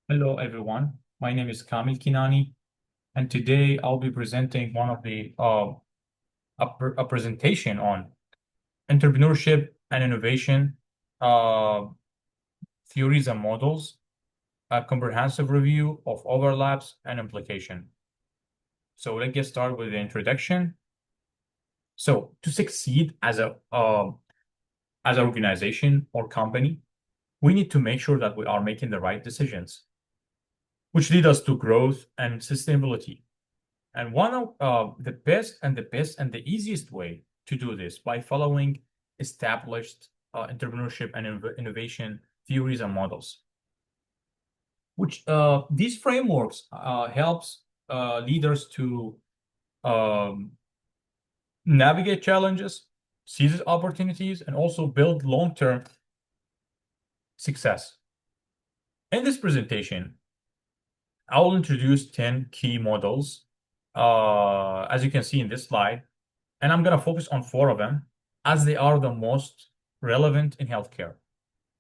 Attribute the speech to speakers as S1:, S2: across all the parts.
S1: Hello, everyone. My name is Kamil Kinani, and today I'll be presenting one of the a presentation on entrepreneurship and innovation, uh, theories and models, a comprehensive review of overlaps and implication. So let's get started with the introduction. So to succeed as an organization or company, we need to make sure that we are making the right decisions, which lead us to growth and sustainability. And one of the easiest way to do this by following established entrepreneurship and innovation theories and models, which these frameworks helps leaders to um, navigate challenges, seize opportunities, and also build long-term success. In this presentation, I will introduce 10 key models, as you can see in this slide, and I'm going to focus on four of them as they are the most relevant in healthcare,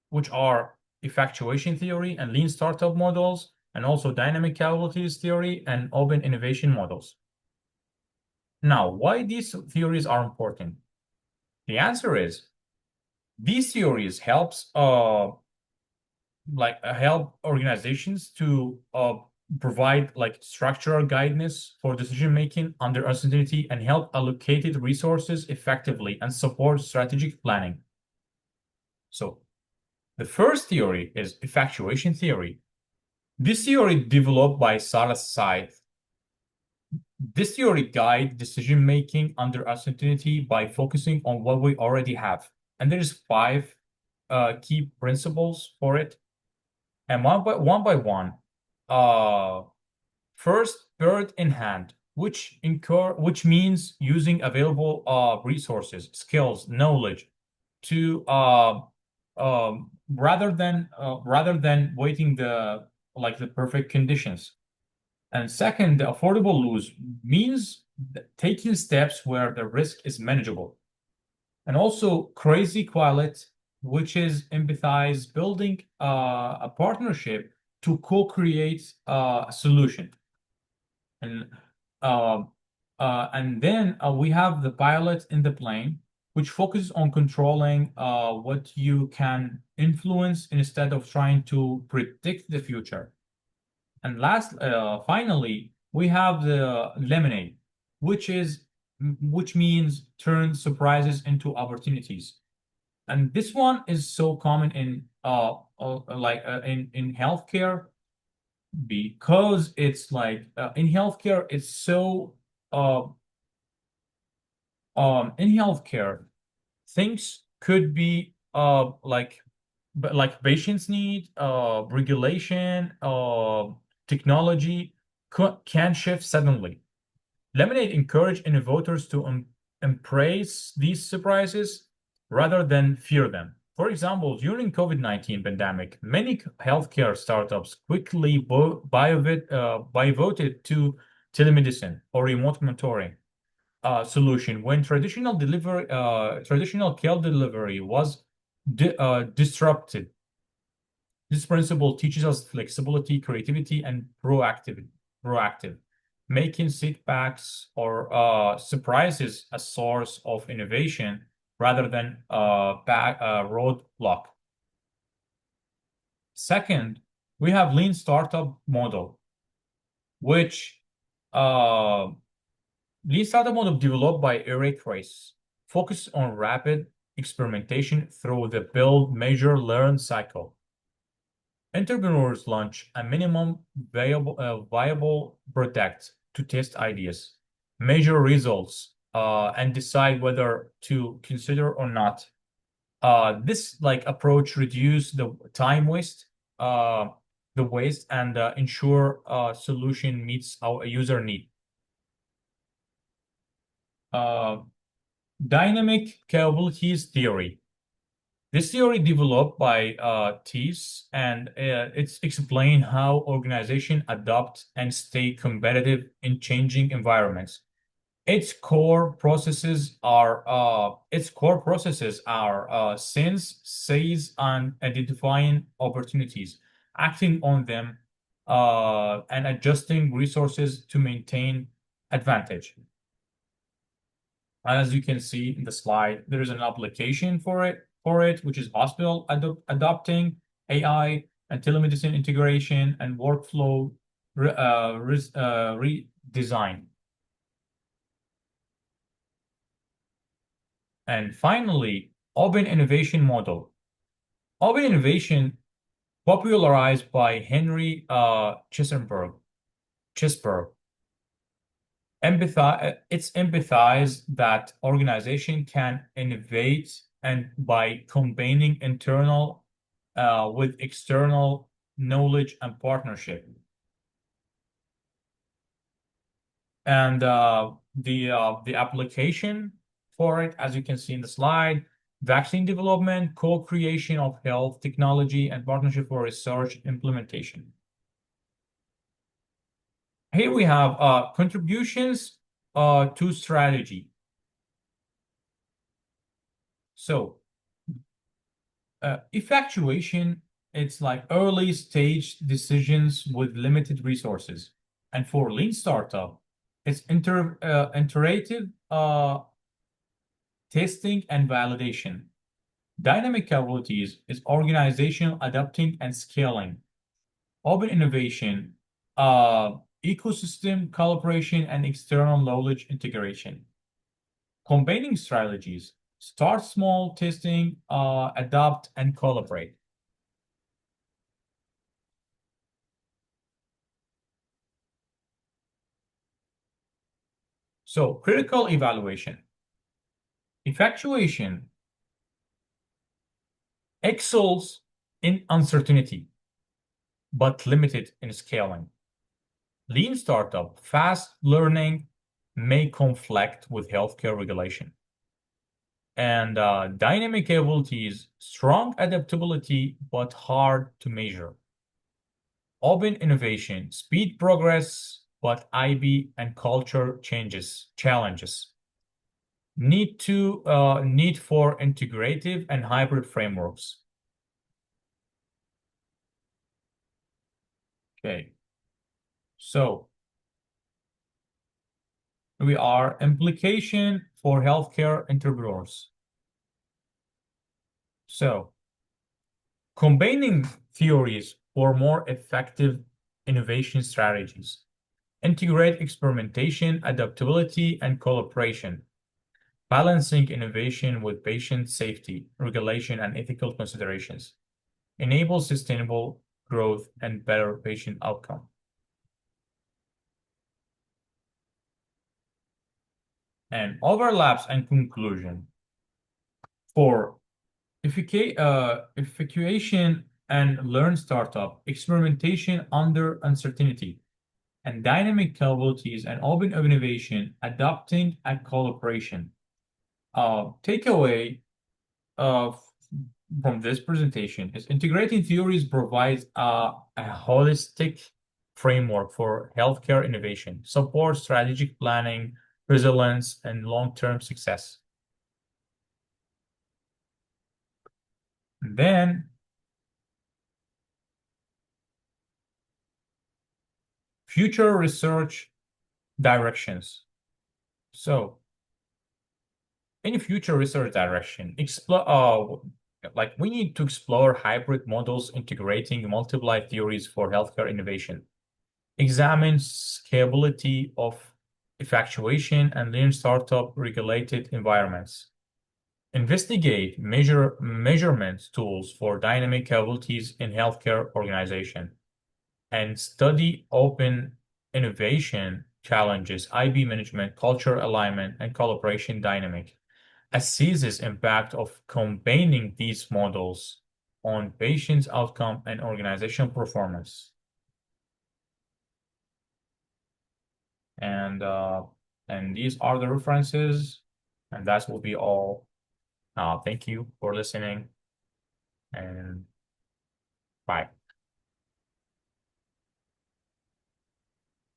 S1: which are effectuation theory and lean startup models, and also dynamic capabilities theory and open innovation models. Now, why these theories are important? The answer is these theories help organizations to provide like structural guidance for decision making under uncertainty and help allocated resources effectively and support strategic planning. So the first theory is effectuation theory. This theory developed by Sarah Scythe. This theory guides decision making under uncertainty by focusing on what we already have. And there's five key principles for it. And one by one, first, bird in hand, which means using available resources, skills, knowledge to rather than waiting the perfect conditions. And second, the affordable lose means taking steps where the risk is manageable. And also crazy quality, which is empathize building a partnership to co-create a solution. And uh, then we have the pilot in the plane, which focuses on controlling what you can influence instead of trying to predict the future. And finally, we have the lemonade, which is which means turn surprises into opportunities. And this one is so common in healthcare because it's in healthcare it's so uh in healthcare things could be but like patients need regulation technology can shift suddenly. Lemonade encourage innovators to embrace these surprises rather than fear them. For example, during COVID-19 pandemic, many healthcare startups quickly pivoted to telemedicine or remote monitoring solution when traditional care delivery was disrupted. This principle teaches us flexibility, creativity, and proactive, making setbacks or surprises a source of innovation rather than a roadblock. Second, we have lean startup model, which uh, lean startup model developed by Eric Rice focus on rapid experimentation through the build, measure, learn cycle. Entrepreneurs launch a minimum viable product to test ideas, measure results, and decide whether to consider or not. This approach reduce uh, the waste, and ensure solution meets our user need. Uh, Dynamic capabilities theory. This theory developed by Thies, and it's explain how organizations adapt and stay competitive in changing environments. Its core processes are sense, seize, and identifying opportunities, acting on them, and adjusting resources to maintain advantage. As you can see in the slide, there is an application for it, which is hospital adopting AI and telemedicine integration and workflow redesign. And finally, open innovation model. Open innovation popularized by Henry Chisberg. It's empathize that organization can innovate and by combining internal with external knowledge and partnership. And the application for it, as you can see in the slide, vaccine development, co-creation of health technology, and partnership for research implementation. Here we have contributions to strategy. So effectuation, it's like early stage decisions with limited resources. And for lean startup, it's iterative testing and validation. Dynamic capabilities is organizational adapting and scaling. Open innovation, ecosystem collaboration, and external knowledge integration. Combining strategies, start small, testing, adapt, and collaborate. So critical evaluation. Effectuation excels in uncertainty, but limited in scaling. Lean startup, fast learning may conflict with healthcare regulation. And dynamic capabilities, strong adaptability, but hard to measure. Open innovation, speed progress, but IB and culture challenges. Need for integrative and hybrid frameworks. Okay. So we are implication for healthcare entrepreneurs. So combining theories for more effective innovation strategies. Integrate experimentation, adaptability, and collaboration. Balancing innovation with patient safety, regulation, and ethical considerations. Enable sustainable growth and better patient outcome. And overlaps and conclusion. For effectuation and learn startup, experimentation under uncertainty, and dynamic capabilities and open innovation, adapting and collaboration. Takeaway from this presentation is integrating theories provides a holistic framework for healthcare innovation, support strategic planning, resilience, and long-term success. And then future research directions. So in future research direction, like we need to explore hybrid models integrating multiple theories for healthcare innovation. Examine scalability of effectuation and lean startup regulated environments. Investigate measurement tools for dynamic capabilities in healthcare organization. And study open innovation challenges, IB management, culture alignment, and collaboration dynamic. Assesses impact of combining these models on patients' outcome and organizational performance. And these are the references, and that will be all. Thank you for listening, and bye.